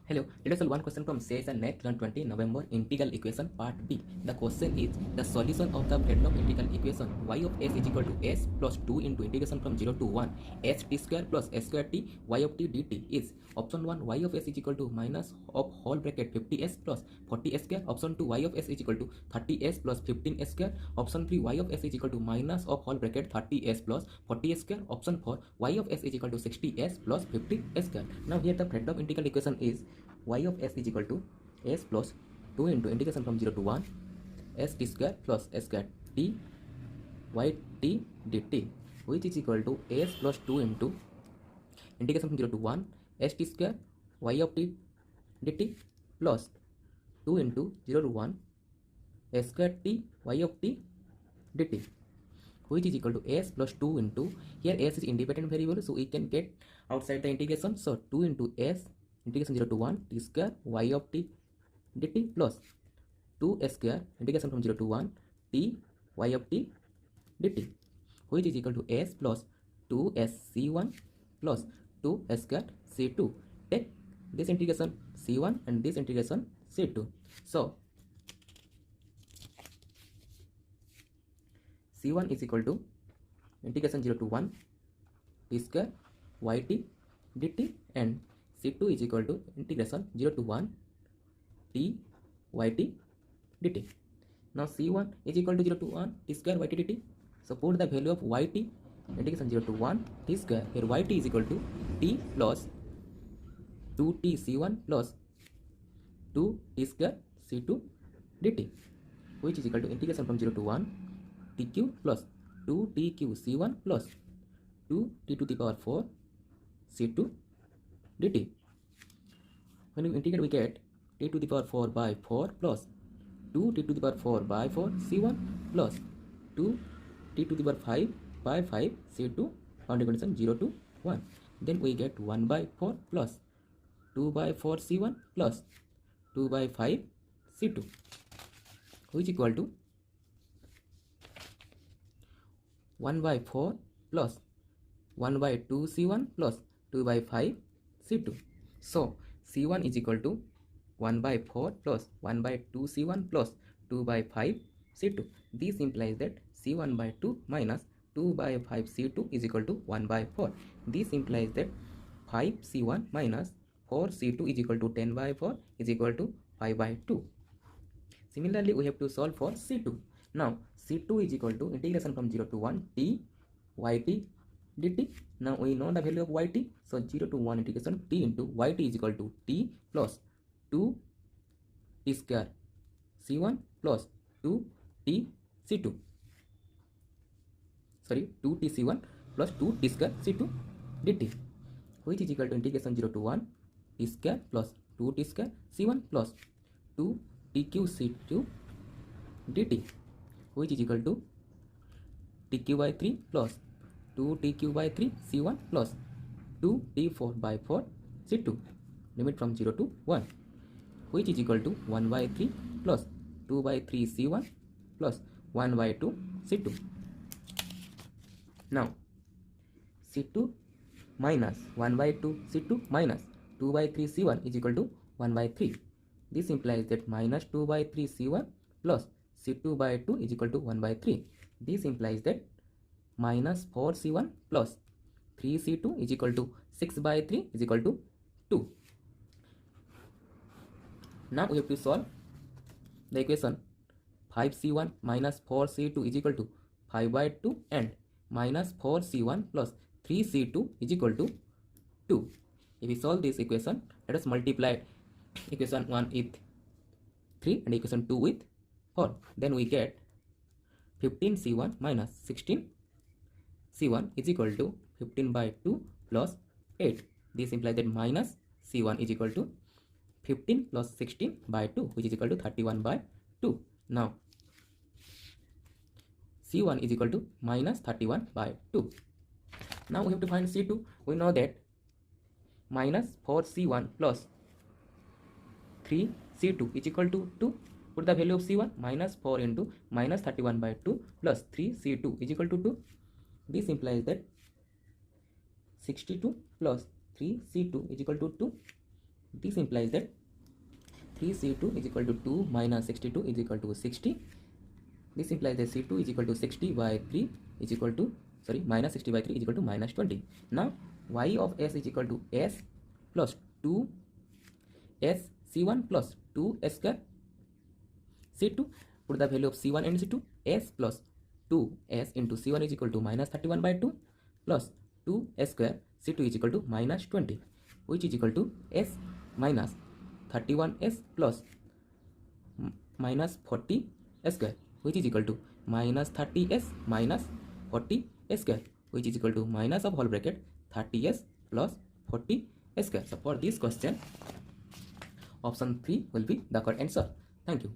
Hello, let us solve one question from CSI NET 2020 November integral equation part B. The question is the solution of the Fredholm integral equation y of s is equal to s plus 2 into integration from 0 to 1 s t square plus s square t y of t dt is option 1 y of s is equal to minus of whole bracket 50s plus 40s square, option 2 y of s is equal to 30s plus 15s square, option 3 y of s is equal to minus of whole bracket 30s plus 40s square, option 4 y of s is equal to 60s plus 50s square. Now here the Fredholm integral equation is y of s is equal to s plus 2 into integration from 0 to 1 s t square plus s square t y t dt, which is equal to s plus 2 into integration from 0 to 1 s t square y of t dt plus 2 into 0 to 1 s square t y of t dt, which is equal to s plus 2 into, here s is independent variable, so we can get outside the integration, so 2 into s integration 0 to 1 t square y of t dt plus 2 s square integration from 0 to 1 t y of t dt, which is equal to s plus 2s c1 plus 2s square c2. Take this integration c1 and this integration c2. So c1 is equal to integration 0 to 1 t square yt dt and c2 is equal to integration 0 to 1 t yt dt. Now c1 is equal to 0 to 1 t square yt dt. So put the value of yt integration 0 to 1 t square. Here yt is equal to t plus 2t c1 plus 2 t square c2 dt, which is equal to integration from 0 to 1 tq plus 2 tq c1 plus 2 t to the power 4 c2 dt. When you integrate, we get t to the power 4 by 4 plus 2 t to the power 4 by 4 c1 plus 2 t to the power 5 by 5 c2 boundary condition 0 to 1. Then we get 1 by 4 plus 2 by 4 c1 plus 2 by 5 c2, which is equal to 1 by 4 plus 1 by 2 c1 plus 2 by 5 c2. So c1 is equal to 1 by 4 plus 1 by 2 c1 plus 2 by 5 c2. This implies that c1 by 2 minus 2 by 5 c2 is equal to 1 by 4. This implies that 5 c1 minus 4 c2 is equal to 10 by 4 is equal to 5 by 2. Similarly, we have to solve for c2. Now c2 is equal to integration from 0 to 1 t yt dt. Now we know the value of yt, so 0 to 1 integration t into yt is equal to t plus 2 t square c1 plus 2 t c2, sorry 2 t c1 plus 2 t square c2 dt, which is equal to integration 0 to 1 t square plus 2 t square c1 plus 2 tq c2 dt, which is equal to tq by 3 plus 2 tq by 3 c1 plus 2 t4 by 4 c2, limit from 0 to 1, which is equal to 1 by 3 plus 2 by 3 c1 plus 1 by 2 c2. Now c2 minus 1 by 2 c2 minus 2 by 3 c1 is equal to 1 by 3. This implies that minus 2 by 3 c1 plus c2 by 2 is equal to 1 by 3. This implies that minus 4 c1 plus 3 c2 is equal to 6 by 3 is equal to 2. Now we have to solve the equation 5 c1 minus 4 c2 is equal to 5 by 2 and minus 4 c1 plus 3 c2 is equal to 2. If we solve this equation, let us multiply equation 1 with 3 and equation 2 with 4. Then we get 15 c1 minus 16 c1 is equal to 15 by 2 plus 8. This implies that minus c1 is equal to 15 plus 16 by 2, which is equal to 31 by 2. Now c1 is equal to minus 31 by 2. Now we have to find c2. We know that minus 4 c1 plus 3 c2 is equal to 2. Put the value of c1 minus 4 into minus 31 by 2 plus 3 c2 is equal to 2. This implies that 62 plus 3 c2 is equal to 2. this implies that 3c2 is equal to 2 minus 62 is equal to 60. This implies that c2 is equal to 60 by 3 is equal to, minus 60 by 3 is equal to minus 20. Now y of s is equal to s plus 2 s c1 plus 2 s square c2. Put the value of c1 and c2. S plus 2s into c1 is equal to minus 31 by 2 plus 2s square c2 is equal to minus 20, which is equal to s minus 31s plus minus 40 square, which is equal to minus 30s minus 40 square, which is equal to minus of whole bracket 30s plus 40 square. So for this question, option 3 will be the correct answer. Thank you.